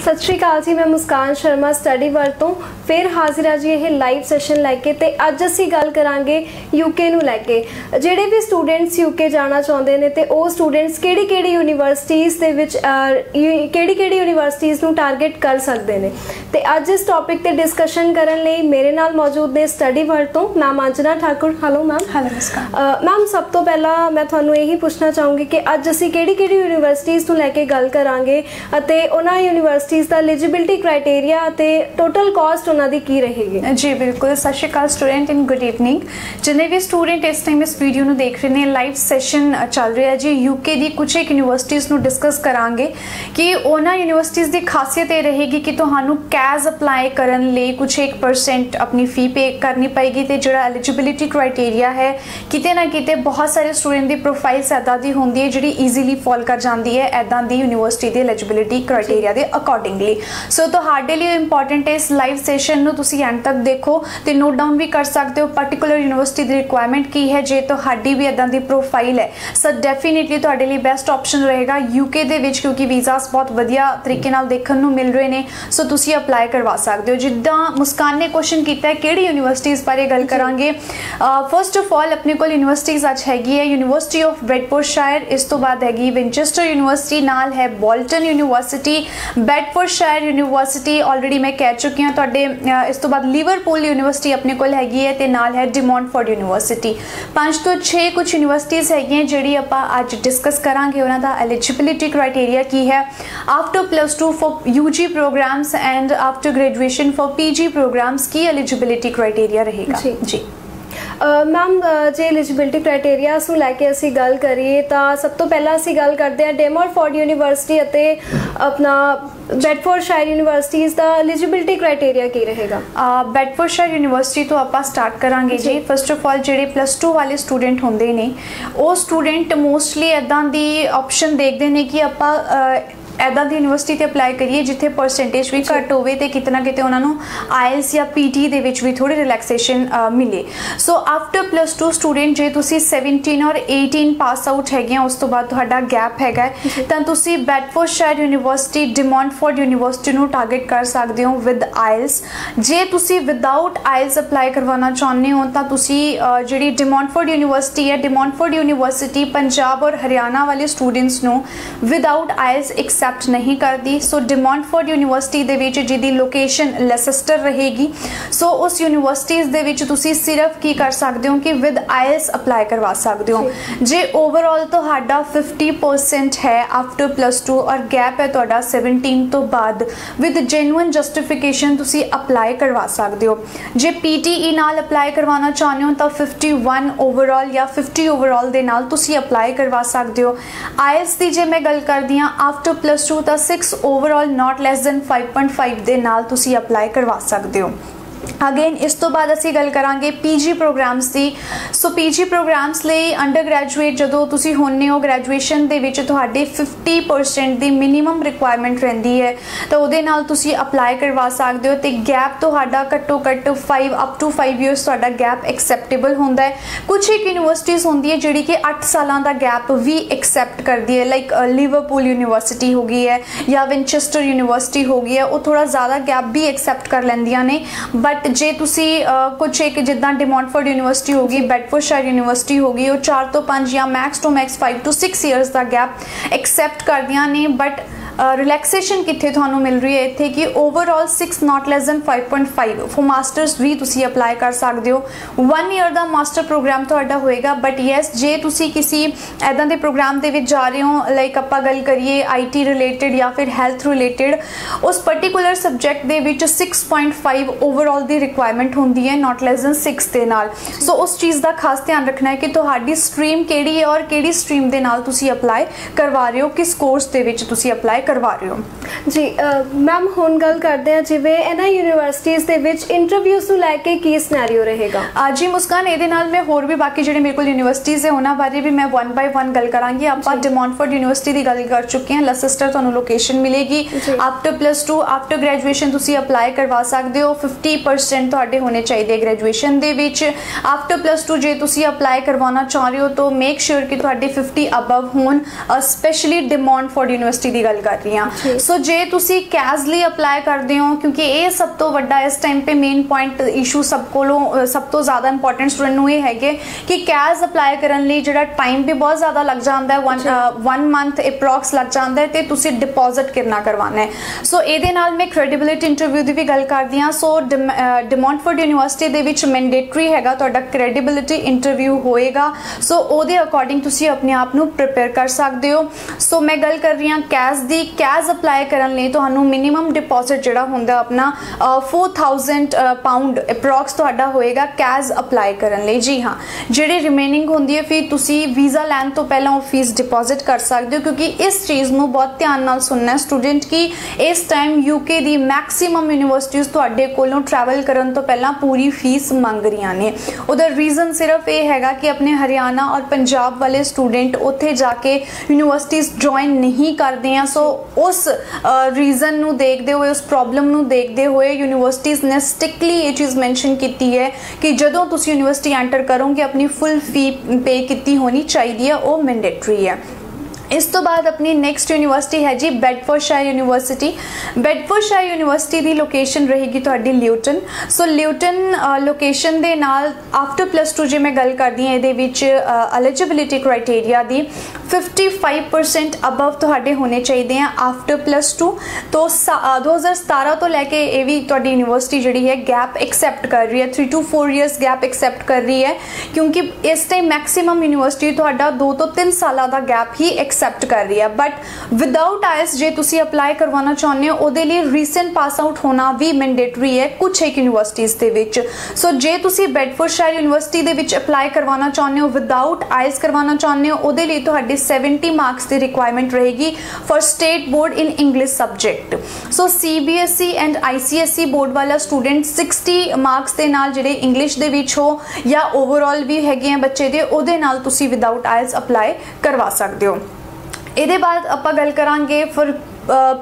सत श्री अकाल जी, मैं मुस्कान शर्मा स्टडी वर्ल्ड तो फिर हाजिर आ जी ये लाइव सैशन लैके। तो अज असी गल करांगे यूके नूं लैके। जिहड़े भी स्टूडेंट्स यूके जाना चाहुंदे ने ते ओह स्टूडेंट्स किहड़ी-किहड़ी यूनीवर्सिटीज़ दे विच किहड़ी-किहड़ी यूनीवर्सिटीज़ नूं टारगेट कर सकदे ने। ते अज इस टॉपिक ते डिस्कशन करन लई मेरे नाल मौजूद ने स्टडी वर्ल्ड तो ma'am Anjana Thakur. Hello ma'am. Hello Muskan. Ma'am सब तो पहला मैं तुहानूं यही पुछना चाहूँगी कि अज असी किहड़ी-किहड़ी यूनीवर्सिटीज़ नूं लैके गल करांगे अते उन्हां यूनीवर्सिटीज़ दा एलिजिबिलिटी क्राइटेरिया ते टोटल कॉस्ट उन्हां दी की रहेगी। जी बिल्कुल। सत श्री अकाल स्टूडेंट एंड गुड इवनिंग। जिन्हें भी स्टूडेंट इस टाइम इस वीडियो नूं देख रहे हैं, लाइव सैशन चल रहा है जी। यूके दी कुछ एक यूनीवर्सिटीज़ नूं डिस्कस करांगे कि उन्हां यूनीवर्सिटीज़ दी खासियत ये रहेगी कि तुहानूं कैज़ अप्लाई करन लई कुछ 1% अपनी फी पे करनी पएगी ते जिहड़ा एलिजिबिलिटी क्राइटेरिया है किते ना किते बहुत सारे स्टूडेंट दी प्रोफाइल्स इदां दी हुंदी है जिहड़ी ईजीली फॉल कर जाती है इदां दी यूनीवर्सिटी दी एलिजिबिलिटी क्राइटेरिया दे अकॉर्डिंगली। सो तुहाडे लई इंपॉर्टेंट है इस लाइव सैशन नूं तुसीं एंड तक देखो तो नोट डाउन भी कर सकते हो पर्टिकुलर यूनीवर्सिटी की रिक्वायरमेंट की है। जे तुहाडी भी इदां दी प्रोफाइल है सो डेफिनेटली तुहाडे लई बेस्ट ऑप्शन रहेगा यूके दे विच, क्योंकि वीज़ास बहुत वधिया तरीके नाल देखण नूं मिल रहे ने। सो तुसीं अप्लाई करवा सकते हो। जिद्दां मुस्कान ने क्वेश्चन कीता है किहड़ी यूनीवर्सिटीज़ बारे गल करांगे। फर्स्ट ऑफ ऑल अपने कोल यूनीवर्सिटीज़ अज हैगी है यूनीवर्सिटी ऑफ बेडफोर्डशायर, इस तो बाद हैगी विंचेस्टर यूनीवर्सिटी, नाल है Bolton university, Bedfordshire university already मैं कह चुकी हूँ तुहाडे। इस तो बाद लिवरपूल यूनीवर्सिटी अपने कोल हैगी है ते नाल है डिमॉन्टफोर्ड यूनीवर्सिटी। 5 तो 6 कुछ यूनीवर्सिटीज़ हैगियां जिहड़ी आपां अज डिस्कस करांगे उन्हां दा एलिजिबिलिटी क्राइटेरिया की है। After +2 for UG programmes and after graduation for PG programmes की एलिजिबिलिटी क्राइटेरिया रहेगा जी। मैम जे एलिजिबिलिटी क्राइटेरिया नूं लैके असी गल करिए तो सब तो पहला असी गल करते हैं डिमॉन्टफोर्ड यूनीवर्सिटी अते अपना बेडफोर्डशायर यूनीवर्सिटीज़ दा एलिजिबिलिटी क्राइटेरिया की रहेगा। बेडफोर्डशायर यूनीवर्सिटी तो आप स्टार्ट करांगे जी। फर्स्ट ऑफ ऑल जिहड़े +2 वाले स्टूडेंट होंदे ने वो स्टूडेंट मोस्टली इदां दी ऑप्शन देखते हैं कि आपां इदां दी यूनीवर्सिटी ते अप्लाई करिए जिथे परसेंटेज भी घट होवे ते कितना किते उन्होंने IELTS या PT दे विच भी थोड़ी रिलैक्सेशन मिले। सो आफ्टर +2 स्टूडेंट जे तुसी 17 और 18 पास आउट हैगे उस तो बाद तुहाडा गैप हैगा तां तुसी बेडफोर्डशायर यूनीवर्सिटी डिमॉन्टफोर्ड यूनीवर्सिटी नूं टारगेट कर सकते हो विद IELTS। जे तुसी विदाउट IELTS अप्लाई करवाना चाहुंदे हो तां तुसी जिहड़ी डिमॉन्टफोर्ड यूनीवर्सिटी है, डिमॉन्टफोर्ड यूनीवर्सिटी पंजाब और हरियाणा वाले स्टूडेंट्स नूं विदाउट IELTS एक्सेप्ट नहीं करती। सो डिमॉन्टफोर्ड यूनीवर्सिटी दे विच जिहदी लोकेशन लेसेस्टर रहेगी, सो उस यूनीवर्सिटीज़ दे विच तुसी सिर्फ की कर सकते हो कि विद IELTS अप्लाई करवा सकते हो। जे ओवरऑल तुहाडा 50% है आफ्टर +2 और गैप है तुहाडा 17 तो बाद विद जेन्युइन जस्टिफिकेशन तुसी अप्लाई करवा सकते हो। जे PTE नाल अप्लाई करवाना चाहते हो तो 51 ओवरऑल या 50 ओवरऑल दे नाल तुसी अप्लाई करवा सकते हो। IELTS दी जे मैं गल करदी हां आफ्टर +2 ਤਾਂ 6 ओवरऑल नॉट लैस दैन 5.5 ਦੇ ਨਾਲ ਤੁਸੀਂ ਅਪਲਾਈ ਕਰਵਾ ਸਕਦੇ ਹੋ। अगेन इस तो बाद असी गल करांगे पीजी प्रोग्राम्स की। सो पीजी प्रोग्राम्स लिए अंडर ग्रैजुएट जो तुसी होने हो ग्रैजुएशन दे विच तुहाडे 50% की मिनीमम रिक्वायरमेंट रहिंदी है तो उहदे नाल तुसी अप्लाई करवा सकते हो। तो गैप तुहाडा घट्टो घट्ट 5 अप टू 5 ईयर्स तुहाडा गैप एक्सैप्टेबल होंदा है। कुछ एक यूनीवर्सिटीज़ होंदी है जिहड़ी कि 8 सालां दा गैप भी एक्सैप्ट करदी है, लाइक लिवरपूल यूनीवर्सिटी हो गई है या विंचेस्टर यूनीवर्सिटी हो गई है, वो थोड़ा ज़्यादा गैप भी एक्सैप्ट कर लैंदियां ने। बट जे तुसी कुछ एक जिद्दां डिमॉन्टफोर्ड यूनीवर्सिटी होगी, बेडफोर्डशायर यूनीवर्सिटी होगी, वो 4 तो 5 या max to max 5 to 6 years का गैप एक्सैप्ट करदियां ने। बट रिलैक्सेशन कित्थे तुहानूं मिल रही है इत्थे कि overall 6 not less than 5.5 for masters भी तुसी अप्लाई कर सकते हो। 1 ईयर का मास्टर प्रोग्राम तुहाडा होएगा। बट येस जे तुसी किसी इदां दे प्रोग्राम दे विच जा रहे हो, लाइक आपां गल करिए IT रिलेटेड या फिर हैल्थ रिलेटेड, उस पर्टिकुलर सबजैक्ट दे विच 6.5 ओवरऑल की रिक्वायरमेंट होंदी है नॉट लैस दैन 6 दे नाल। सो उस चीज़ का खास ध्यान रखना है कि तुहाडी स्ट्रीम किहड़ी है और किहड़ी स्ट्रीम दे नाल तुसी अप्लाई करवा रहे हो, किस कोर्स दे विच तुसी अप्लाई करवा रहे हो जी। मैम हुण गल करते हैं जिवें इन्हां यूनीवर्सिटीज़ दे विच इंटरव्यूज़ नूं लैके की सिनेरियो रहेगा। जी मुस्कान, इहदे नाल मैं होर भी बाकी जिहड़े मेरे कोल यूनीवर्सिटीज़ है उन्हां बारे भी मैं 1 by 1 गल करांगी। आपां डिमॉन्टफोर्ड यूनीवर्सिटी की गल कर चुके हैं, लेसेस्टर तुहानूं लोकेशन मिलेगी। आफ्टर +2 आफ्टर ग्रैजुएशन तुसी अप्लाई करवा सकते हो। 50% तुहाडे होने चाहिए ग्रैजुएशन दे विच। आफ्टर +2 जे तुसी अप्लाई करवाना चाह रहे हो तो मेक श्योर कि तुहाडे 50 अबव होण, स्पैशली डिमॉन्टफोर्ड यूनीवर्सिटी की गल कर कर रही हाँ। सो जे तुसी कैज़ ਲਈ अप्लाई करते हो, क्योंकि ये सब तो वड्डा इस टाइम पे मेन पॉइंट इशू सब कोलों सब तो ज़्यादा इंपॉर्टेंट स्टूडेंट ਨੂੰ ਇਹ ਹੈਗੇ कि कैज़ अप्लाई ਕਰਨ ਲਈ ਜਿਹੜਾ टाइम भी बहुत ज़्यादा लग जाता है, 1 मंथ अप्रॉक्स लग जाता है, तो तुसी डिपॉजिट कितना करवाना है। सो ਇਹਦੇ ਨਾਲ मैं क्रेडिबिलिटी इंटरव्यू की भी गल करदी हाँ। सो डी मॉन्टफोर्ड यूनिवर्सिटी ਦੇ ਵਿੱਚ मैंडेटरी हैगा ਤੁਹਾਡਾ क्रेडिबिलिटी इंटरव्यू होएगा। सो ਉਹਦੇ अकॉर्डिंग तुसी अपने आप ਨੂੰ प्रिपेयर कर सकते हो। सो मैं गल कर रही हाँ कैज़ ਦੀ। कैज़ अप्लाई ਕਰਨ ਲਈ ਤੁਹਾਨੂੰ मिनिमम डिपॉजिट ਜਿਹੜਾ ਹੁੰਦਾ अपना 4000 ਪਾਉਂਡ अप्रॉक्स ਤੁਹਾਡਾ ਹੋਏਗਾ कैज़ अप्लाई ਕਰਨ ਲਈ। जी हाँ, ਜਿਹੜੀ ਰਿਮੇਨਿੰਗ ਹੁੰਦੀ ਹੈ ਫਿਰ ਤੁਸੀਂ ਵੀਜ਼ਾ ਲੈਣ ਤੋਂ ਪਹਿਲਾਂ ਉਹ ਫੀਸ डिपॉजिट कर सकते हो, क्योंकि इस चीज़ ਨੂੰ बहुत ध्यान ਨਾਲ सुनना है स्टूडेंट कि इस टाइम यूके ਦੀ मैक्सिमम यूनिवर्सिटीज़ ਤੁਹਾਡੇ ਕੋਲੋਂ ट्रैवल ਕਰਨ ਤੋਂ ਪਹਿਲਾਂ पूरी फीस मंग रही ने। ਉਹਦਾ रीज़न सिर्फ ये हैगा कि अपने हरियाणा और पंजाब वाले स्टूडेंट उत्थे जाके यूनिवर्सिटीज़ ज्वाइन नहीं करते हैं। सो उस रीज़न ਨੂੰ देखते हुए, उस प्रॉब्लम ਨੂੰ देखते हुए यूनिवर्सिटीज़ ने स्ट्रिक्टली ये चीज़ मैंशन की है कि जदों तुसी यूनिवर्सिटी एंटर करोगे अपनी फुल फी पे की होनी चाहिए, वो मैंडेटरी है। इस तो बाद अपनी नेक्स्ट यूनिवर्सिटी है जी बेडफोर्डशायर यूनिवर्सिटी। बेडफोर्डशायर यूनिवर्सिटी की लोकेशन रहेगी तुहाडी ल्यूटन। सो ल्यूटन लोकेशन दे नाल आफ्टर +2 जे मैं गल करदी हां, इहदे विच एलिजिबिलिटी क्राइटेरिया दी 55% अबव तुहाडे होने चाहिए हैं आफ्टर +2। तो 2017 तो लैके ये भी तुहाडी यूनिवर्सिटी जिहड़ी है गैप एक्सैप्ट कर रही है, 3 to 4 ईयर्स गैप एक्सैप्ट कर रही है, क्योंकि इस टाइम मैक्सिमम यूनिवर्सिटी तुहाडा 2 to 3 साल का गैप ही एक्सैप्ट कर रही है। बट विदाउट आइल्स जे तुसी अप्लाई करवाना चाਹੁੰਦੇ हो ਉਹਦੇ ਲਈ रीसेंट पास आउट होना भी मैंडेटरी है कुछ एक यूनिवर्सिटीज़ ਦੇ ਵਿੱਚ। सो जे तुसी बेडफोर्डशायर यूनिवर्सिटी ਦੇ ਵਿੱਚ अप्लाई करवाना ਚਾਹੁੰਦੇ हो विदाउट आइल्स करवाना ਚਾਹੁੰਦੇ हो ਉਹਦੇ ਲਈ ਤੁਹਾਡੀ 70 मार्क्स की रिक्वायरमेंट रहेगी for state board in English subject. So CBSE and ICSE board वाला स्टूडेंट 60 मार्क्स के नाल ਜਿਹੜੇ इंग्लिश ਦੇ ਵਿੱਚ हो या ओवरऑल भी हैगे हैं बच्चे दे ਉਹਦੇ ਨਾਲ ਤੁਸੀਂ विदाउट आइल्स अप्लाई करवा सकते हो। ਇਹਦੇ बाद ਆਪਾਂ ਗੱਲ ਕਰਾਂਗੇ फिर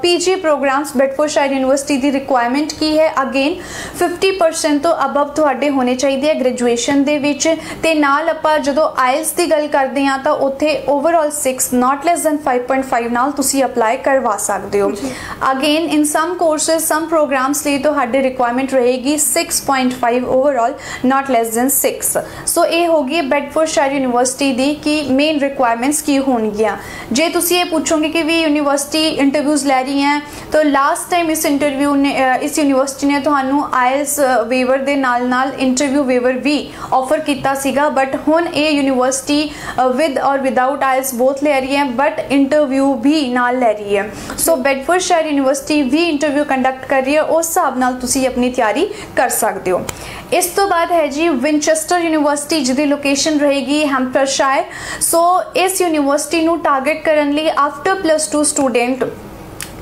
PG प्रोग्राम्स बेडफोर्डशायर यूनिवर्सिटी की रिक्वायरमेंट की है। अगेन 50% तो अबव तुहाडे होने चाहिए ग्रेजुएशन दे विच, ते नाल आपां जदों आइल्स की गल करते हैं तो उत्थे ओवरऑल 6 नॉट लेस दैन 5.5 नाल तुसी अप्लाई करवा सकते हो। Again in some courses some programmes लिए तुहाडे रिक्वायरमेंट रहेगी 6.5 overall not less than 6। So ये होगी बेडफोर्डशायर यूनिवर्सिटी की कि मेन रिक्वायरमेंट्स की होणगियां। जे तुसी ये पूछोगे कि भी यूनिवर्सिटी इंटरव्यू ले रही हैं, तो लास्ट टाइम इस इंटरव्यू ने इस यूनिवर्सिटी ने तुहानू आइल्स वेवर दे नाल नाल इंटरव्यू वेवर भी ऑफर किया सीगा, बट हुण ये यूनिवर्सिटी विद और विदाउट आइल्स बोथ ले रही है, बट इंटरव्यू भी नाल ले रही है। सो बेडफोर्डशायर यूनिवर्सिटी भी इंटरव्यू कंडक्ट कर रही है, उस हिसाब नाल तुसी अपनी तैयारी कर सकते हो। इस तो बाद है जी विनचेस्टर यूनिवर्सिटी जिहदी लोकेशन रहेगी हैम्पशायर। सो इस यूनिवर्सिटी नू टारगेट करन लई आफ्टर +2 स्टूडेंट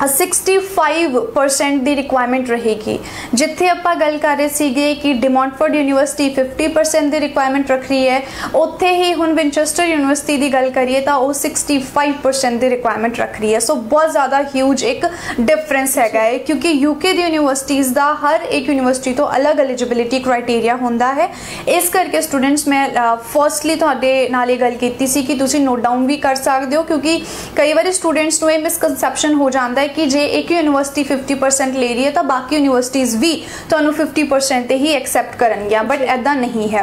65% की रिक्वायरमेंट रहेगी। जिथे आपां गल कर रहे सीगे कि डी मॉन्टफोर्ड यूनिवर्सिटी 50% की रिक्वायरमेंट रख रही है, उत्थे ही हुण विनचेस्टर यूनिवर्सिटी की गल करिए तो वो 65% की रिक्वायरमेंट रख रही है। सो बहुत ज़्यादा ह्यूज एक डिफरेंस हैगा है, क्योंकि यूके दी यूनिवर्सिटीज़ का हर एक यूनिवर्सिटी तो अलग एलिजिबिलिटी क्राइटेरिया होंदा है। इस करके स्टूडेंट्स मैं फर्स्टली तुहाडे नाल गल कीती सी कि तुसीं नोट डाउन भी कर सकते हो, क्योंकि कई बार स्टूडेंट्स को यह मिसकनसैप्शन हो जाता है कि जे एक यूनिवर्सिटी 50% ले रही है तो बाकी यूनिवर्सिटीज़ भी तुहानू 50% ही एक्सैप्ट करनगियां, बट ऐदा नहीं है।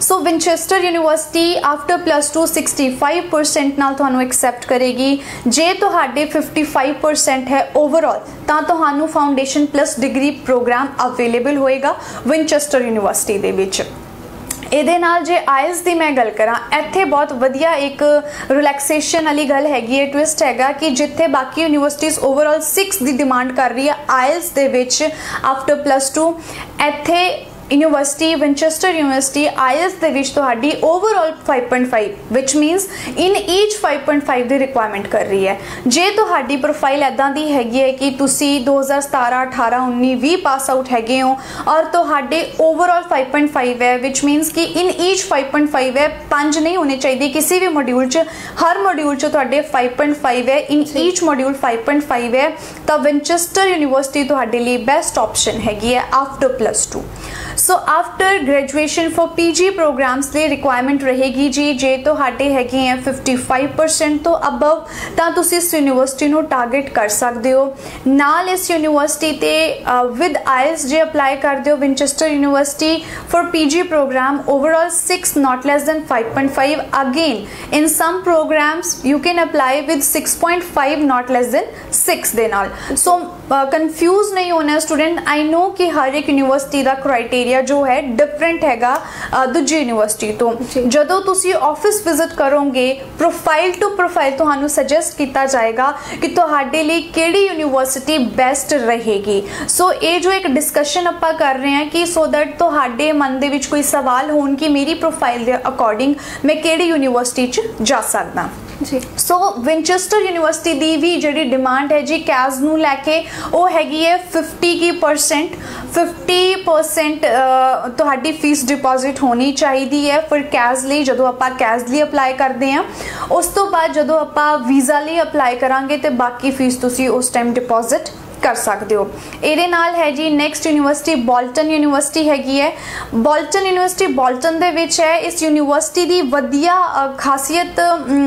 सो विनचेस्टर यूनिवर्सिटी आफ्टर +2 65% नाल तुहानू एक्सैप्ट करेगी। जे तुहाडे 55% है ओवरऑल तो तुहानू foundation plus degree programme available होएगा विनचेस्टर यूनिवर्सिटी दे विच। ਇਹਦੇ ਨਾਲ ਜੇ ਆਇਲਸ ਦੀ ਮੈਂ ਗੱਲ ਕਰਾਂ, ਇੱਥੇ ਬਹੁਤ ਵਧੀਆ ਇੱਕ ਰਿਲੈਕਸੇਸ਼ਨ ਵਾਲੀ ਗੱਲ ਹੈਗੀ ਹੈ, ਟਵਿਸਟ ਹੈਗਾ ਕਿ ਜਿੱਥੇ ਬਾਕੀ ਯੂਨੀਵਰਸਿਟੀਜ਼ ਓਵਰਆਲ 6 ਦੀ ਡਿਮਾਂਡ ਕਰ ਰਹੀ ਹੈ ਆਇਲਸ ਦੇ ਵਿੱਚ ਆਫਟਰ +2, ਇੱਥੇ यूनिवर्सिटी विनचेस्टर यूनिवर्सिटी आईएलटीएस ਦੇ ਵਿੱਚ ਤੁਹਾਡੀ overall 5.5 which मीनस in each 5.5 the requirement ਕਰ ਰਹੀ ਹੈ। ਜੇ ਤੁਹਾਡੀ ਪ੍ਰੋਫਾਈਲ ਐਦਾਂ ਦੀ ਹੈਗੀ ਹੈ ਕਿ ਤੁਸੀਂ 2017 18 19 20 ਪਾਸ ਆਊਟ ਹੈਗੇ ਹੋ ਔਰ ਤੁਹਾਡੇ ओवरऑल 5.5 ਹੈ विच मीनस कि इन ईच 5.5 है, 5 नहीं होने चाहिए किसी भी मॉड्यूल च, हर मॉड्यूल च ਤੁਹਾਡੇ 5.5 है, इन ईच मॉड्यूल 5.5 है, तो विनचेस्टर यूनिवर्सिटी ਤੁਹਾਡੇ ਲਈ बेस्ट ऑप्शन हैगी है after +2। So after graduation for PG programmes ਦੀ ਰਿਕੁਆਇਰਮੈਂਟ ਰਹੇਗੀ ਜੀ ਜੇ ਤੁਹਾਡੇ ਹੈਗੇ ਆ 55% ਤੋਂ ਅਬਵ ਤਾਂ ਤੁਸੀਂ ਇਸ ਯੂਨੀਵਰਸਿਟੀ ਨੂੰ ਟਾਰਗੇਟ ਕਰ ਸਕਦੇ ਹੋ। ਨਾਲ ਇਸ ਯੂਨੀਵਰਸਿਟੀ ਤੇ ਵਿਦ ਆਇਲਸ ਜੇ ਅਪਲਾਈ ਕਰਦੇ ਹੋ Winchester university for PG programme overall 6 not less than 5.5 again in some programs you can apply with 6.5 not less than 6 ਦੇ ਨਾਲ। ਸੋ कंफ्यूज नहीं होना स्टूडेंट। आई नो कि हर एक यूनिवर्सिटी का क्राइटेरिया जो है डिफरेंट हैगा दूजी यूनिवर्सिटी तो जदों तुसी ऑफिस विजिट करोगे प्रोफाइल टू प्रोफाइल तुहानू सजेस्ट किया जाएगा कि तुहाडे लई किहड़ी यूनिवर्सिटी बेस्ट रहेगी। सो ये जो एक डिस्कशन आपां कर रहे हैं कि सो दैट तुहाडे मन दे विच कोई सवाल होण कि मेरी प्रोफाइल दे अकॉर्डिंग मैं किहड़ी यूनिवर्सिटी च जा सकदा जी। सो विंचेस्टर यूनिवर्सिटी दी भी जिहड़ी डिमांड है जी कैज़ नू लैके वो हैगी है 50% तुहाडी फीस डिपॉजिट होनी चाहिए है फिर कैज़ लई जदों आपां कैज़ लई अप्लाई करते हैं। उस तो बाद जदों आपां वीज़ा लई अप्लाई करांगे तो बाकी फीस तुसीं उस टाइम डिपॉजिट कर सकते हो। ਇਹਦੇ ਨਾਲ है जी नैक्सट यूनिवर्सिटी बॉल्टन यूनिवर्सिटी हैगी है। बॉल्टन यूनिवर्सिटी बॉल्टन ਦੇ ਵਿੱਚ है। इस यूनिवर्सिटी ਦੀ ਵਧੀਆ ਖਾਸੀਅਤ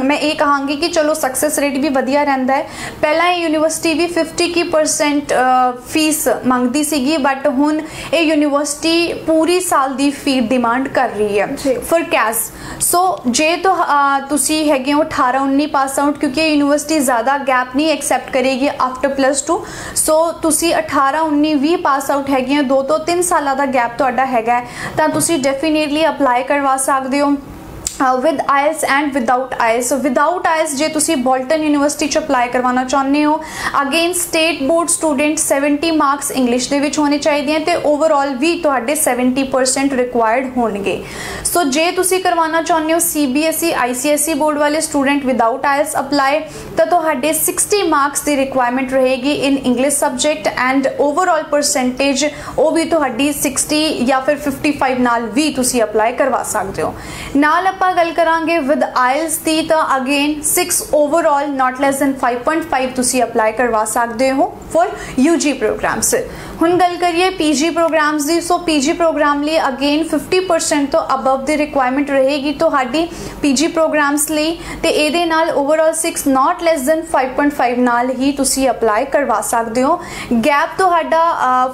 मैं ये ਕਹਾਂਗੀ कि चलो सक्सेस रेट भी ਵਧੀਆ ਰਹਿੰਦਾ है। ਪਹਿਲਾਂ ਇਹ यूनिवर्सिटी भी 50% फीस ਮੰਗਦੀ ਸੀਗੀ बट ਹੁਣ ਇਹ यूनिवर्सिटी पूरी साल ਦੀ फी डिमांड कर रही है फॉर कैश। सो जे तो ਤੁਸੀਂ ਹੈਗੇ ਹੋ 18-19 पास आउट क्योंकि ये यूनिवर्सिटी ज़्यादा गैप नहीं एक्सेप्ट करेगी आफ्टर +2। सो तुसी 18-19-20 पास आउट हैगे 2 ਤੋਂ 3 ਸਾਲਾਂ ਦਾ गैप ਤੁਹਾਡਾ ਹੈਗਾ ਤਾਂ ਤੁਸੀਂ डेफिनेटली अप्लाई करवा सकते हो with IELTS and without IELTS. Without IELTS जे तुसी बॉल्टन यूनिवर्सिटी च अप्लाई करवाना चाहते हो again state board student 70 marks English दे विच होने चाहिए तो ओवरऑल भी तुहाडे 70% रिक्वायर्ड होणगे। सो जे तुसी करवाना चाहते हो CBSE ICSE बोर्ड वाले स्टूडेंट विदाउट आयल्स अप्लाई तो तुहाडे 60 मार्क्स की रिक्वायरमेंट रहेगी in English subject and overall percentage वो भी तुहाडी 60 या फिर 55 नाल भी तुसी अप्लाई करवा सकते हो। नाल गल करांगे विद आयल्स दी तो again 6 overall not less than 5.5 तुसी अप्लाई करवा सकते हो फॉर UG प्रोग्राम्स। हुण गल करिए PG प्रोग्राम्स दी। सो PG प्रोग्राम लिए अगेन 50% तो अबव दी रिक्वायरमेंट रहेगी तुहाडी PG प्रोग्राम्स लिए ते इहदे नाल ओवरऑल 6 नॉट लैस दैन 5.5 नाल ही तुसी अप्लाई करवा सकते हो। गैप तुहाडा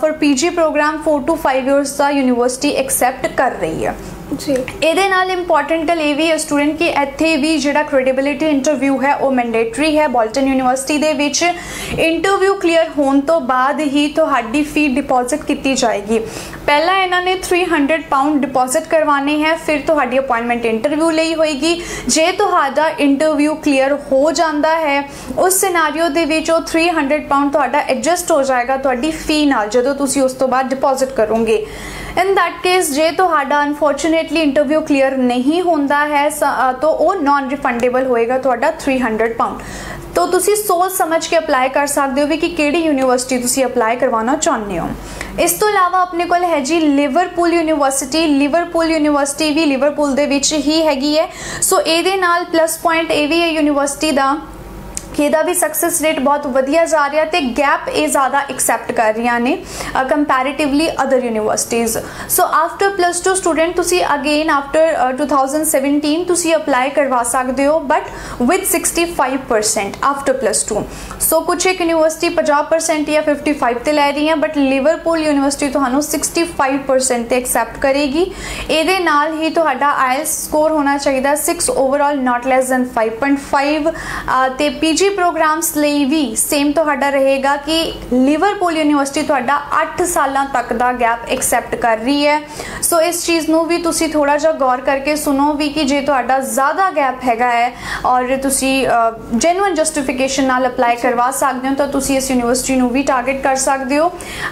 for PG programme 4 to 5 years का यूनिवर्सिटी एक्सेप्ट कर रही है जी। ਇਹਦੇ ਨਾਲ ਇੰਪੋਰਟੈਂਟ ਗੱਲ ਇਹ ਵੀ ਹੈ ਸਟੂਡੈਂਟ ਕਿ ਇੱਥੇ ਵੀ ਜਿਹੜਾ ਕ੍ਰੈਡੀਬਿਲਿਟੀ ਇੰਟਰਵਿਊ ਹੈ ਉਹ ਮੈਂਡੇਟਰੀ ਹੈ। ਬੋਲਟਨ ਯੂਨੀਵਰਸਿਟੀ ਦੇ ਵਿੱਚ ਇੰਟਰਵਿਊ ਕਲੀਅਰ ਹੋਣ ਤੋਂ ਬਾਅਦ ਹੀ ਤੁਹਾਡੀ ਫੀ ਡਿਪੋਜ਼ਿਟ ਕੀਤੀ ਜਾਏਗੀ। ਪਹਿਲਾਂ ਇਹਨਾਂ ਨੇ 300 ਪਾਉਂਡ ਡਿਪੋਜ਼ਿਟ ਕਰਵਾਣੇ ਹੈ ਫਿਰ ਤੁਹਾਡੀ ਅਪਾਇੰਟਮੈਂਟ ਇੰਟਰਵਿਊ ਲਈ ਹੋਏਗੀ। ਜੇ ਤੁਹਾਡਾ ਇੰਟਰਵਿਊ ਕਲੀਅਰ ਹੋ ਜਾਂਦਾ ਹੈ ਉਸ ਸਿਨੈਰੀਓ ਦੇ ਵਿੱਚ ਉਹ 300 ਪਾਉਂਡ ਤੁਹਾਡਾ ਐਡਜਸਟ ਹੋ ਜਾਏਗਾ ਤੁਹਾਡੀ ਫੀ ਨਾਲ ਜਦੋਂ ਤੁਸੀਂ ਉਸ ਤੋਂ ਬਾਅਦ ਡਿਪੋਜ਼ਿਟ ਕਰੋਗੇ। इन दैट केस जे तुहाडा अनफॉर्चुनेटली इंटरव्यू क्लीयर नहीं होता है तो वो नॉन रिफंडेबल होएगा तुहाडा 300 पाउंड। तो तुसी सोच समझ के अप्लाई कर सकते हो भी कि केड़ी यूनिवर्सिटी तुसी अप्लाई करवाना चाहते हो। इस तो इलावा अपने कोल है जी लिवरपूल यूनिवर्सिटी। लिवरपूल यूनिवर्सिटी भी लिवरपूल दे विच ही हैगी है। सो इहदे नाल प्लस पॉइंट ये भी है यूनिवर्सिटी दा कि ਇਹਦਾ भी सक्सेस रेट बहुत ਵਧੀਆ जा रहा ਤੇ गैप ਇਹ ज़्यादा एक्सेप्ट कर रही ने comparatively other universities. So after +2 student तुसी अगेन आफ्टर 2017 तुसी अप्लाई करवा सकते हो बट विद 65% आफ्टर +2। सो कुछ एक यूनिवर्सिटी 50% या 55 ਤੇ ਲੈ रही है बट लिवरपूल यूनिवर्सिटी ਤੁਹਾਨੂੰ 65% ਤੇ एक्सेप्ट करेगी। ਇਹਦੇ ਨਾਲ ही ਤੁਹਾਡਾ IELTS स्कोर होना चाहिए 6 ओवरऑल नॉट लैस दैन 5.5 ਤੇ PG प्रोग्राम्स ਲਈ भी सेम ਤੁਹਾਡਾ रहेगा कि लिवरपूल यूनिवर्सिटी ਤੁਹਾਡਾ 8 ਸਾਲਾਂ तक ਦਾ गैप एक्सेप्ट कर रही है। सो इस चीज़ ਨੂੰ भी ਤੁਸੀਂ थोड़ा ਜਿਹਾ गौर करके सुनो भी कि जे ਤੁਹਾਡਾ ज़्यादा गैप हैगा है और ਤੁਸੀਂ जेन्युइन जस्टिफिकेशन ਨਾਲ अप्लाई करवा सकते हो तो ਤੁਸੀਂ इस यूनिवर्सिटी ਨੂੰ भी टारगेट कर सकते हो।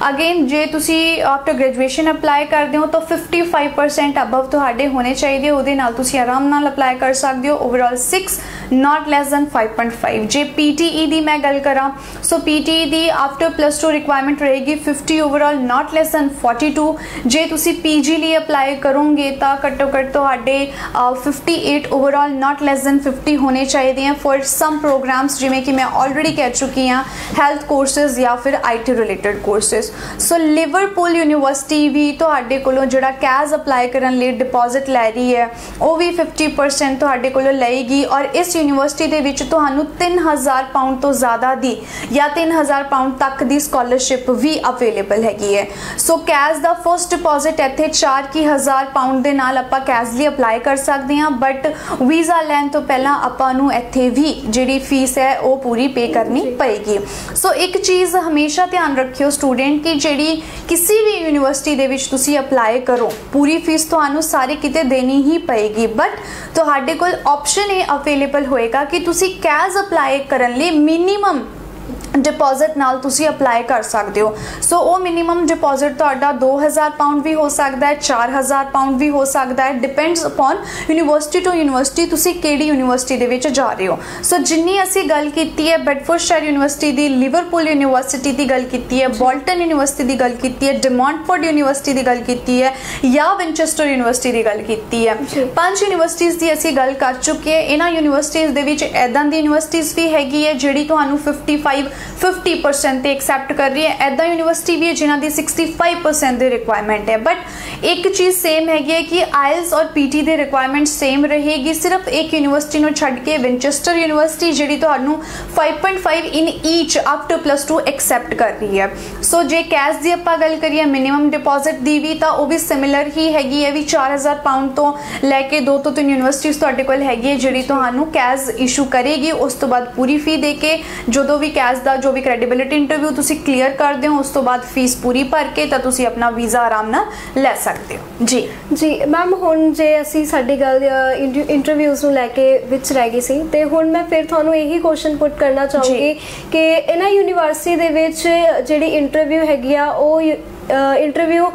अगेन जे ਤੁਸੀਂ आफ्टर ग्रेजुएशन अप्लाई करते हो तो 55% अबव ਤੁਹਾਡੇ होने चाहिए ਉਹਦੇ ਨਾਲ ਤੁਸੀਂ आराम ਨਾਲ अप्लाई कर सकते हो। Overall 6 not less than 5.5। J PTE दी मैं गल करा, सो PTE दी आफ्टर +2 रिक्वायरमेंट रहेगी 50 ओवरऑल, नॉट लैस दैन 42। जे तुसी PG लिए अप्लाई करोगे तो घट्टो घट्ट तुहाडे 58 ओवरऑल, नॉट लैस दैन 50 होने चाहिए हैं फॉर सम प्रोग्राम्स, जिमें कि मैं ऑलरेडी कह चुकी हाँ, हैल्थ कोर्सेज या फिर IT related courses. So Liverpool university भी तुहाडे कोलों जिहड़ा कैज़ अप्लाई करन लई डिपॉजिट लै रही है, वो भी 50% तुहाडे कोलों लएगी। और इस यूनिवर्सिटी दे विच तुहानू 3000 पाउंड तो ज़्यादा दी या 3000 पाउंड तक दी स्कॉलरशिप भी अवेलेबल हैगी है। सो कैज़ दा फर्स्ट डिपॉजिट इत्थे 4000 पाउंड दे नाल आपां कैज़ लिए अप्लाई कर सकते हैं, बट वीज़ा लैन तो पहला आपां नू इत्थे भी जिहड़ी फीस है वो पूरी पे करनी पएगी। सो एक चीज़ हमेशा ध्यान रखियो स्टूडेंट कि जिहड़ी किसी भी यूनिवर्सिटी दे विच तुसीं अप्लाई करो, पूरी फीस तुहानू सारी किते देनी ही पएगी, बट तुहाडे कोल ऑप्शन ये अवेलेबल होएगा कि तुसीं कैज़ अप्लाई करन लई मिनीमम डिपॉजिट नाल तुसी अप्लाई कर सकते हो। सो वो मिनीमम डिपॉजिट तुहाडा 2000 पाउंड भी हो सकता है, 4000 पाउंड भी हो सकता है, depends upon university to university तुसी केड़ी यूनिवर्सिटी दे विच जा रहे हो। सो जिन्नी असी गल कीती है बेडफोर्डशायर यूनिवर्सिटी दी, लिवरपूल यूनिवर्सिटी दी गल कीती है, बोल्टन यूनिवर्सिटी दी गल कीती है, डिमॉन्टफोर्ड यूनिवर्सिटी दी गल कीती है, या विंचेस्टर यूनिवर्सिटी दी गल कीती है, 5 यूनिवर्सिटीज़ दी असी गल कर चुके हैं। इन्हां यूनिवर्सिटीज़ दे विच इदां दी यूनिवर्सिटीज़ भी हैगी है जिहड़ी तुहानू 50% एक्सैप्ट कर रही है, ऐदा यूनिवर्सिटी भी है जिन्हों की 65% की रिक्वायरमेंट है। बट एक चीज़ सेम हैगी कि आइल्स और PT की रिक्वायरमेंट सेम रहेगी, सिर्फ एक यूनिवर्सिटी को छड़ के विंचेस्टर यूनिवर्सिटी जी तो 5.5 in each up to +2 accept कर रही है। सो जे कैश की आप गल करिए मिनीमम डिपॉजिट की भी, तो वह भी सिमिलर ही हैगी है भी 4000 पाउंड तो लैके 2 तो 3 यूनिवर्सिटीज़ तुहाडे कोल हैगी है जी तुहानू कैश इशू करेगी। उस तो बाद पूरी फी दे के जो भी कैश का जो भी क्रेडिबिलिटी इंटरव्यू तुसी क्लीयर कर दो, उस तो बाद फीस पूरी भर के तो तुसी अपना वीज़ा आराम नाल लै सकते हो। जी जी मैम, हुण जे असी साडी गल इंटरव्यूज़ नूं लैके विच रह गई सी, ते हुण मैं फिर तुहानूं यही क्वेश्चन पुट करना चाहूँगी कि इन्हां यूनिवर्सिटी दे विच जिहड़ी इंटरव्यू हैगी आ वो इंटरव्यू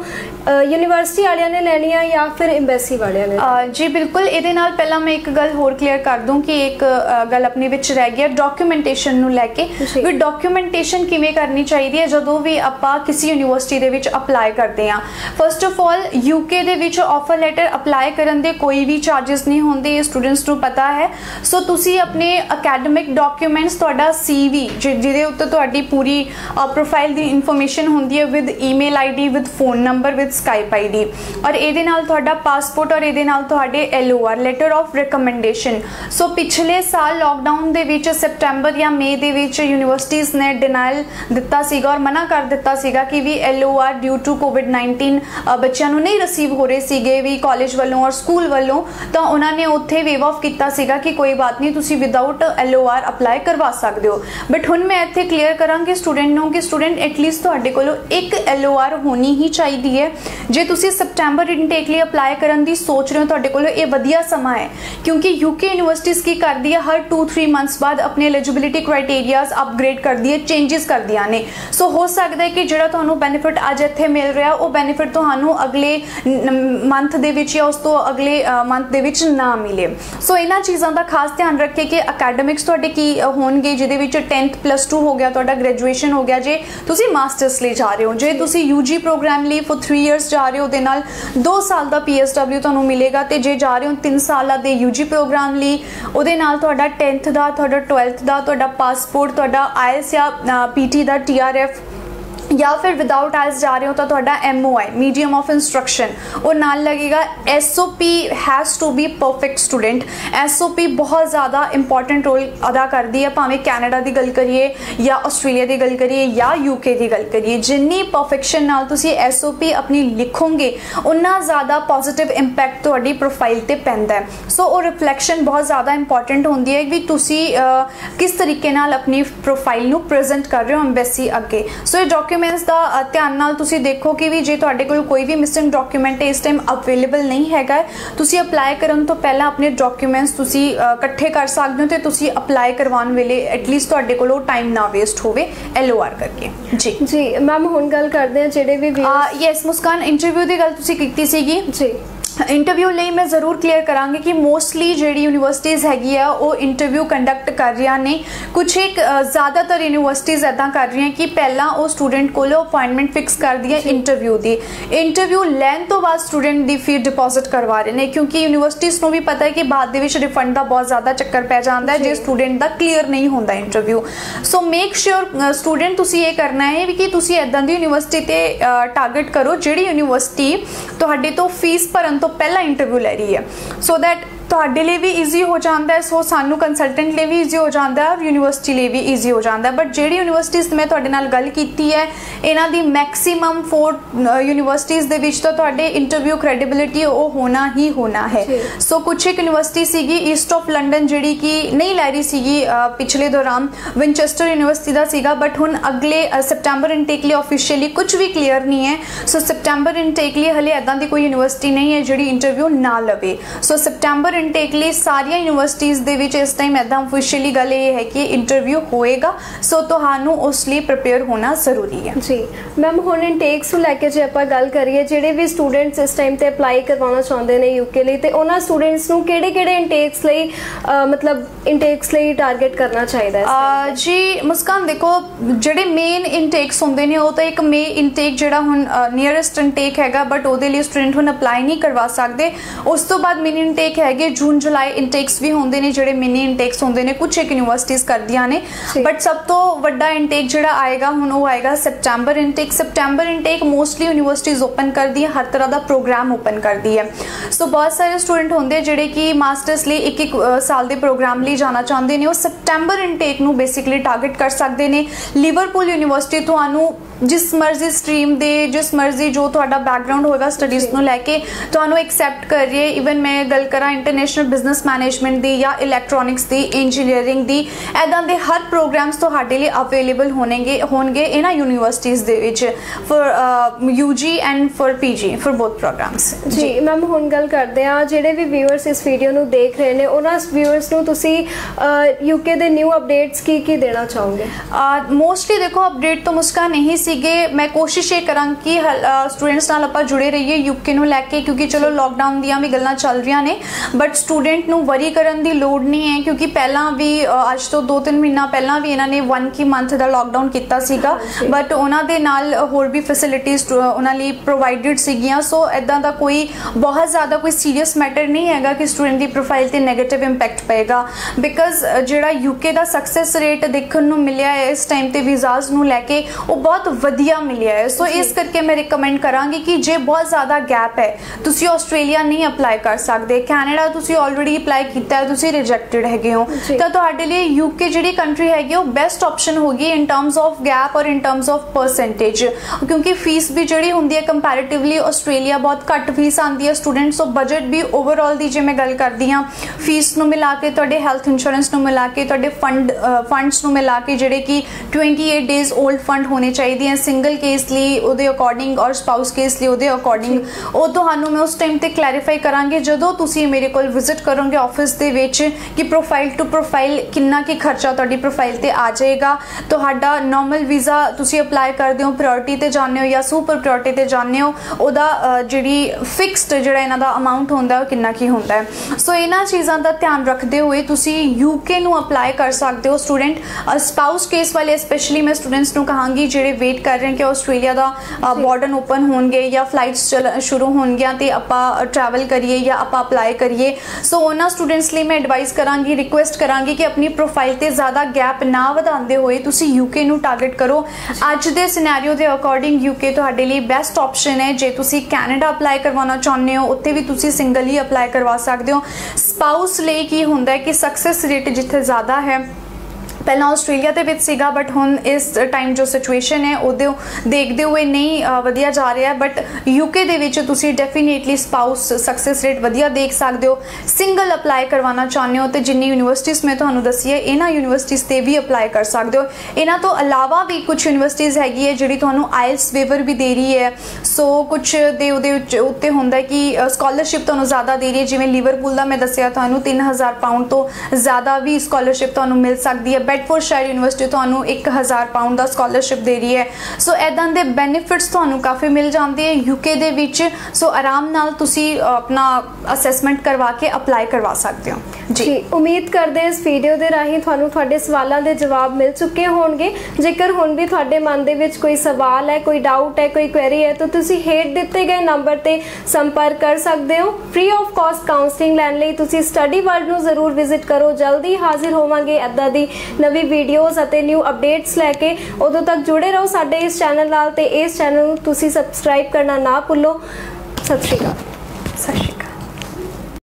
यूनिवर्सिटी वालियां ने लैनी है या फिर एम्बेसी वालियां ने? जी बिल्कुल, ये नाल पहला मैं एक गल होर क्लीयर कर दूँ कि एक गल अपने विच रह गई है डॉक्यूमेंटेशन नूं लैके भी डॉक्यूमेंटेशन किवें करनी चाहिए है जदों भी आपां किसी यूनिवर्सिटी दे विच अप्लाई करते हैं। फर्स्ट ऑफ ऑल UK दे विच ऑफर लैटर अप्लाई करन दे कोई भी चार्जिस नहीं होंदे, ये स्टूडेंट्स नूं पता है। सो तुसी अपने अकैडमिक डॉक्यूमेंट्स तुहाडा CV जिहदे उत्ते तुहाडी पूरी प्रोफाइल दी इन्फॉर्मेशन होंदी है with email ID, with phone number, with Skype ID, और ये नाल तुहाडा पासपोर्ट और ये नाल तुहाडे LOR लेटर ऑफ रिकमेंडेशन। सो पिछले साल लॉकडाउन दे विच सितंबर या मई दे विच यूनिवर्सिटीज़ ने डिनाइल दिता सीगा और मना कर दिता सीगा कि भी LOR ड्यू टू कोविड-19 बच्चों को नहीं रिसीव हो रहे सीगे भी कॉलेज वालों और स्कूल वालों, तो उन्होंने उत्थे वेव ऑफ किया सीगा कि कोई बात नहीं तुसी विदाउट LOR अप्लाई करवा सकते हो। बट हुण मैं इत्थे क्लीयर करांगी स्टूडेंट नूं कि स्टूडेंट एटलीस्ट तुहाडे कोलों एक LOR होनी ही चाहिए है। जे तुसी सितंबर इनटेक लिए अप्लाई करन दी सोच रहे हो तुहाडे कोलों ये वधिया समा है, क्योंकि UK यूनिवर्सिटीज़ की करदी है हर 2-3 मंथ्स बाद अपने एलिजिबिलिटी क्राइटेरियाज अपग्रेड कर दी है, चेंजेस कर दिया ने। सो हो सकता है कि जिहड़ा तुहानूं बेनिफिट अज इत्थे मिल रहा वो बेनिफिट तुहानूं अगले मंथ दे विच या उस तो अगले मंथ दे विच ना मिले। सो इन्हां चीज़ां दा खास ध्यान रखे कि अकैडमिक्स तुहाडे की होणगे जिहदे विच 10th +2 हो गया, तुहाडा ग्रेजुएशन हो गया, जे तुसी मास्टर्स लिए जा रहे हो, जे तुसी UG प्रोग्राम लिए फॉर 3 इयर्स जा रहे हो दे नाल 2 साल का PSW तुहानूं मिलेगा, तो जे जा रहे हो 3 साल दे UG प्रोग्राम लिए उहदे नाल तुहाडा 10th का, तुहाडा 12th का, तुहाडा पासपोर्ट, तुहाडा IELTS या PT का TRF, या फिर विदाउट आइल्स जा रहे हो तो तुहाडा MOI मीडियम ऑफ इंस्ट्रक्शन और नाल लगेगा। SOP has to be perfect student. SOP बहुत ज़्यादा इंपॉर्टेंट रोल अदा करती है, भावें कैनेडा की गल करिए या ऑस्ट्रेलिया की गल करिए या UK की गल करिए। जिन्नी परफेक्शन नाल तुसी SOP अपनी लिखोगे उन्ना ज़्यादा पॉजिटिव इंपैक्ट तुहाडी प्रोफाइल ते पैंदा है। सो वो रिफ्लैक्शन बहुत ज़्यादा इंपॉर्टेंट होंदी है कि तुसी किस तरीके नाल अपनी प्रोफाइल नूं प्रेजेंट कर रहे हो एम्बेसी अगे। सो ये डॉक्यूमेंट्स का ध्यान नाल तुसी देखो कि भी जे तुहाडे कोल कोई भी मिसिंग डॉक्यूमेंट इस टाइम अवेलेबल नहीं हैगा, तुसी अप्लाई करन तो पहला अपने डॉक्यूमेंट्स तुसी इकट्ठे कर सकते हो, तो तुसी अप्लाई करवाने वेले एटलीस्ट तुहाडे कोल टाइम ना वेस्ट होवे LOR करके। जी जी मैम, हुण गल करदे हैं जेडे भी यस मुस्कान इंटरव्यू दी गल तुसी कीती सीगी जी। इंटरव्यू ਲਈ मैं ज़रूर क्लीयर करांगी कि मोस्टली ਜਿਹੜੀ यूनिवर्सिटीज़ हैगी आ वो इंटरव्यू कंडक्ट कर रही ने। कुछ एक ज़्यादातर यूनिवर्सिटीज़ इदा कर रही कि पहला वो स्टूडेंट को अपॉइंटमेंट फिक्स कर दी है इंटरव्यू की, इंटरव्यू लैन तो बाद स्टूडेंट की फी डिपॉजिट करवा रहे हैं, क्योंकि यूनिवर्सिटीज़ को भी पता है कि बाद रिफंड का बहुत ज़्यादा चक्कर पै जाता है जो स्टूडेंट का क्लीयर नहीं होता interview. So make sure student तुसी ये करना है कि तुसी इदां दी यूनिवर्सिटी ते टारगेट करो जिहड़ी यूनिवर्सिटी तुहाडे तो फीस भरन तो पहला इंटरव्यू ले रही है, सो दैट ਤੁਹਾਡੇ ਲਈ ਵੀ ਈਜ਼ੀ ਹੋ ਜਾਂਦਾ ਹੈ, ਸੋ ਸਾਨੂੰ ਕੰਸਲਟੈਂਟ ਲਈ ਵੀ ਈਜ਼ੀ ਹੋ ਜਾਂਦਾ ਹੈ ਔਰ ਯੂਨੀਵਰਸਿਟੀ ਲਈ ਵੀ ਈਜ਼ੀ ਹੋ ਜਾਂਦਾ ਹੈ। ਬਟ ਜਿਹੜੀ ਯੂਨੀਵਰਸਿਟੀਜ਼ ਮੈਂ ਤੁਹਾਡੇ ਨਾਲ ਗੱਲ ਕੀਤੀ ਹੈ ਇਹਨਾਂ ਦੀ ਮੈਕਸਿਮਮ 4 ਯੂਨੀਵਰਸਿਟੀਜ਼ ਦੇ ਵਿੱਚ ਤਾਂ ਤੁਹਾਡੇ ਇੰਟਰਵਿਊ ਕ੍ਰੈਡੀਬਿਲਿਟੀ ਉਹ ਹੋਣਾ ਹੀ ਹੋਣਾ ਹੈ। ਸੋ ਕੁਛ ਇੱਕ ਯੂਨੀਵਰਸਿਟੀ ਸੀਗੀ ਈਸਟ ਆਫ ਲੰਡਨ ਜਿਹੜੀ ਕਿ ਨਹੀਂ ਲੈ ਰਹੀ ਸੀਗੀ ਪਿਛਲੇ ਦੌਰਾਨ, ਵਿਨਚੈਸਟਰ ਯੂਨੀਵਰਸਿਟੀ ਦਾ ਸੀਗਾ, ਬਟ ਹੁਣ ਅਗਲੇ ਸੈਪਟੈਂਬਰ ਇਨਟੇਕ ਲਈ ਆਫੀਸ਼ੀਅਲੀ ਕੁਝ ਵੀ ਕਲੀਅਰ ਨਹੀਂ ਹੈ। ਸੋ ਸੈਪਟੈਂਬਰ ਇਨਟੇਕ ਲਈ ਹਲੇ ਇੱਦਾਂ ਦੀ ਕੋਈ ਯੂਨੀਵਰਸਿਟੀ ਨਹੀਂ ਹੈ ਜਿਹੜੀ ਇੰਟਰਵਿਊ ਨਾ ਲਵੇ। ਸੋ ਸੈਪਟੈਂਬਰ इनटेक लिए सारिया यूनिवर्सिटीज़ दे विच इस टाइम इदां ऑफिशियली गल ये है कि इंटरव्यू होएगा, सो तुहानू उस लिए प्रिपेयर होना जरूरी है जी। मैम हुण इनटेक्स नूं लैके जे आपां गल करिए जिहड़े भी स्टूडेंट्स इस टाइम ते अप्लाई करवाना चाहुंदे ने यूके लई ते उन्हां स्टूडेंट्स नूं किहड़े-किहड़े इनटेक्स लई मतलब इनटेक्स लई टारगेट करना चाहिदा है जी। मुस्कान देखो जिहड़े मेन इनटेक्स हुंदे ने वो तो एक मे इनटेक जिहड़ा हुण नीयरेस्ट इनटेक हैगा बट उहदे लई स्टूडेंट हुण अप्लाई नहीं करवा सकदे। उस तो बाद मिनी इनटेक हैगे जून जुलाई इनटेक्स भी होंदे ने जिहड़े मिनी इनटेक्स होंदे ने, कुछ एक यूनिवर्सिटीज़ करदियां ने, बट सब तो वड्डा इनटेक जिहड़ा आएगा हुण वो आएगा September intake. September intake mostly universities open करदी है, हर तरह का प्रोग्राम ओपन करदी है। सो बहुत सारे स्टूडेंट होंदे जिहड़े कि मास्टर्स लिए एक साल के प्रोग्राम लिए जाना चाहते हैं, वो सैप्टेंबर इनटेक नूं बेसिकली टारगेट कर सकते हैं। लिवरपूल यूनिवर्सिटी तुहानूं जिस मर्जी स्ट्रीम दे जिस मर्जी जो तुहाडा बैकग्राउंड होगा स्टडीज़ नूं लैके तुहानूं एक्सैप्ट कर रही है। ईवन मैं गल करा इंटरनेशनल बिजनेस मैनेजमेंट दी या इलैक्ट्रॉनिक्स दी, इंजीनियरिंग दी, इदां दे हर प्रोग्राम्स तुहाडे लिए अवेलेबल होणगे इन्हां यूनिवर्सिटीज़ दे विच for UG and for PG for both programmes जी। मैम हुण गल करदे आ जिहड़े भी व्यूअर्स इस वीडियो नूं देख रहे ने उन्हां व्यूअर्स नूं तुसीं यूके दे न्यू अपडेट्स की देना चाहोगे? मोस्टली देखो अपडेट तो मुस्कान नहीं सीगे, मैं कोशिश ये करां कि स्टूडेंट्स नाल आपां जुड़े रहिए यूके नूं लैके, क्योंकि चलो लॉकडाउन दियां भी गल्लां चल रही ने, बट स्टूडेंट नूं वरी करन दी लोड़ नहीं है, क्योंकि पहला भी अज तो 2-3 महीना पहला भी इन्हां ने 1 मंथ दा लॉकडाउन कीता सीगा, बट उन्हां दे नाल होर भी फैसिलिटीज़ उन्हां लई प्रोवाइडेड सीगियां। सो इदां दा कोई बहुत ज़्यादा कोई सीरीयस मैटर नहीं हैगा कि स्टूडेंट की प्रोफाइल ते नैगेटिव इंपैक्ट पेगा, बिकॉज जिहड़ा यूके दा सक्सैस रेट देखण नूं मिलिया है इस टाइम ते वीज़ाज़ नूं लैके वो बहुत वधिया मिलिया है। सो इस करके मैं रिकमेंड करांगी कि जे बहुत ज़्यादा गैप है तुसी ऑस्ट्रेलिया नहीं अप्लाई कर सकते, कैनेडा तुसी ऑलरेडी अप्लाई किया है तुसी रिजेक्टेड हैगे हो, तो तुहाडे लिए यूके जिहड़ी कंट्री हैगी वो बेस्ट ऑप्शन होगी इन टर्म्स ऑफ गैप और इन टर्म्स ऑफ परसेंटेज, क्योंकि फीस भी जिहड़ी हुंदी है कंपैरेटिवली ऑस्ट्रेलिया बहुत घट फीस आती है स्टूडेंट। सो बजट भी ओवरऑल दी जे मैं गल करदी हां फीस नूं मिला के तुहाडे हैल्थ इंश्योरेंस नूं मिला के तुहाडे फंड्स नूं मिला के जिहड़े कि 28 डेज ओल्ड फंड होने चाहिए सिंगल केस ਲਈ ਉਹਦੇ ਅਕੋਰਡਿੰਗ ਔਰ ਸਪਾਊਸ ਕੇਸ ਲਈ ਉਹਦੇ ਅਕੋਰਡਿੰਗ ਉਹ ਤੁਹਾਨੂੰ ਮੈਂ ਉਸ ਟਾਈਮ ਤੇ ਕਲੈਰੀਫਾਈ ਕਰਾਂਗੇ ਜਦੋਂ ਤੁਸੀਂ ਮੇਰੇ ਕੋਲ ਵਿਜ਼ਿਟ ਕਰੋਗੇ ਆਫਿਸ ਦੇ ਵਿੱਚ ਕਿ ਪ੍ਰੋਫਾਈਲ ਟੂ ਪ੍ਰੋਫਾਈਲ ਕਿੰਨਾ ਕੀ ਖਰਚਾ ਤੁਹਾਡੀ ਪ੍ਰੋਫਾਈਲ ਤੇ ਆ ਜਾਏਗਾ। ਤੁਹਾਡਾ ਨਾਰਮਲ ਵੀਜ਼ਾ ਤੁਸੀਂ ਅਪਲਾਈ ਕਰਦੇ ਹੋ ਪ੍ਰਾਇੋਰਟੀ ਤੇ ਜਾਂਦੇ ਹੋ ਜਾਂ ਸੁਪਰ ਪ੍ਰਾਇੋਰਟੀ ਤੇ ਜਾਂਦੇ ਹੋ ਉਹਦਾ ਜਿਹੜੀ ਫਿਕਸਡ ਜਿਹੜਾ ਇਹਨਾਂ ਦਾ ਅਮਾਉਂਟ ਹੁੰਦਾ ਉਹ ਕਿੰਨਾ ਕੀ ਹੁੰਦਾ ਹੈ। ਸੋ ਇਹਨਾਂ ਚੀਜ਼ਾਂ ਦਾ ਧਿਆਨ ਰੱਖਦੇ ਹੋਏ ਤੁਸੀਂ ਯੂਕੇ ਨੂੰ ਅਪਲਾਈ ਕਰ ਸਕਦੇ ਹੋ स्टूडेंट। स्पाउस केस वाले स्पेशली मैं स्टूडेंट्स को कहांगी ਜਿਹੜੇ वेट कर रहे हैं कि ਆਸਟ੍ਰੇਲੀਆ ਦਾ ਬਾਰਡਰ ओपन होणगे या फ्लाइट्स शुरू होणगियां ते आपां ट्रैवल करिए या आपां अप्लाई करिए। सो उन्हां स्टूडेंट्स ਲਈ मैं एडवाइस करांगी रिक्वेस्ट करांगी कि अपनी प्रोफाइल ते ज़्यादा गैप ना ਵਧਾਉਂਦੇ ਹੋਏ ਤੁਸੀਂ यूके ਨੂੰ टारगेट करो। ਅੱਜ ਦੇ सिनेरियो ਦੇ अकॉर्डिंग यूके ਤੁਹਾਡੇ ਲਈ बेस्ट ऑप्शन है। जे ਤੁਸੀਂ कैनेडा अप्लाई करवाना चाਹੁੰਦੇ ਹੋ ਉੱਥੇ ਵੀ ਤੁਸੀਂ ਸਿੰਗਲ ਹੀ अप्लाई करवा सकते हो। स्पाउस ਲਈ ਕੀ ਹੁੰਦਾ ਹੈ ਕਿ सक्सेस रेट जिथे ज़्यादा है पहला आस्ट्रेलिया ਦੇ ਵਿੱਚ ਸੀਗਾ बट ਹੁਣ ਇਸ टाइम जो सिचुएशन है ਉਹਦੇ देखते हुए नहीं ਵਧੀਆ जा रहा है। बट यूके ਦੇ ਵਿੱਚ ਤੁਸੀਂ डेफिनेटली स्पाउस सक्सेस रेट ਵਧੀਆ देख सकते हो। सिंगल अप्लाई करवाना चाਹੁੰਦੇ हो तो जिन्नी यूनिवर्सिटीज़ मैं ਤੁਹਾਨੂੰ ਦੱਸੀ ਹੈ ਇਹਨਾਂ यूनिवर्सिटीज़ ਤੇ भी अप्लाई कर सकते हो। ਇਹਨਾਂ ਤੋਂ ਇਲਾਵਾ भी कुछ यूनिवर्सिटीज़ हैगी है ਜਿਹੜੀ ਤੁਹਾਨੂੰ आइल्स वेवर भी दे रही है। सो कुछ ਦੇ ਉਹਦੇ ਉੱਤੇ ਹੁੰਦਾ कि स्कॉलरशिप ਤੁਹਾਨੂੰ ਜ਼ਿਆਦਾ ਦੇ ਰਹੀ है। ਜਿਵੇਂ ਲਿਵਰਪੂਲ ਦਾ मैं ਦੱਸਿਆ ਤੁਹਾਨੂੰ 3000 ਪਾਉਂਡ ਤੋਂ ਜ਼ਿਆਦਾ ਵੀ स्कॉलरशिप ਤੁਹਾਨੂੰ ਮਿਲ ਸਕਦੀ है। ਹੈਡਫੋਰਡਸ਼ਾਇਰ ਯੂਨੀਵਰਸਿਟੀ ਤੁਹਾਨੂੰ 1000 ਪਾਉਂਡ ਦਾ ਸਕਾਲਰਸ਼ਿਪ ਦੇ ਰਹੀ ਹੈ। ਸੋ ਇਦਾਂ ਦੇ ਬੈਨੀਫਿਟਸ ਤੁਹਾਨੂੰ ਕਾਫੀ ਮਿਲ ਜਾਂਦੇ ਹੈ ਯੂਕੇ ਦੇ ਵਿੱਚ। ਸੋ ਆਰਾਮ ਨਾਲ ਤੁਸੀਂ ਆਪਣਾ ਅਸੈਸਮੈਂਟ ਕਰਵਾ ਕੇ ਅਪਲਾਈ ਕਰਵਾ ਸਕਦੇ ਹੋ ਜੀ। ਉਮੀਦ ਕਰਦੇ ਇਸ ਵੀਡੀਓ ਦੇ ਰਾਹੀਂ ਤੁਹਾਨੂੰ ਤੁਹਾਡੇ ਸਵਾਲਾਂ ਦੇ ਜਵਾਬ ਮਿਲ ਚੁੱਕੇ ਹੋਣਗੇ। ਜੇਕਰ ਹੁਣ ਵੀ ਤੁਹਾਡੇ ਮਨ ਦੇ ਵਿੱਚ ਕੋਈ ਸਵਾਲ ਹੈ, ਕੋਈ ਡਾਊਟ ਹੈ, ਕੋਈ ਕੁਐਰੀ ਹੈ ਤਾਂ ਤੁਸੀਂ ਹੇਠ ਦਿੱਤੇ ਗਏ ਨੰਬਰ ਤੇ ਸੰਪਰਕ ਕਰ ਸਕਦੇ ਹੋ। ਫ੍ਰੀ ਆਫ ਕਾਸਟ ਕਾਉਂਸਲਿੰਗ ਲੈਣ ਲਈ ਤੁਸੀਂ ਸਟੱਡੀ ਵਰਲਡ ਨੂੰ ਜ਼ਰੂਰ ਵਿਜ਼ਿਟ ਕਰੋ। ਜਲਦੀ ਹਾਜ਼ਰ ਹੋਵਾਂਗੇ ਇੱਦਾਂ ਦੀ ਨਵੀਂ ਵੀਡੀਓਜ਼ ਅਤੇ ਨਿਊ ਅਪਡੇਟਸ ਲੈ ਕੇ। ਉਦੋਂ ਤੱਕ ਜੁੜੇ ਰਹੋ ਸਾਡੇ ਇਸ ਚੈਨਲ ਨਾਲ ਤੇ ਇਸ ਚੈਨਲ ਨੂੰ ਤੁਸੀਂ ਸਬਸਕ੍ਰਾਈਬ ਕਰਨਾ ਨਾ ਭੁੱਲੋ। ਸਤਿ ਸ਼੍ਰੀ ਅਕਾਲ।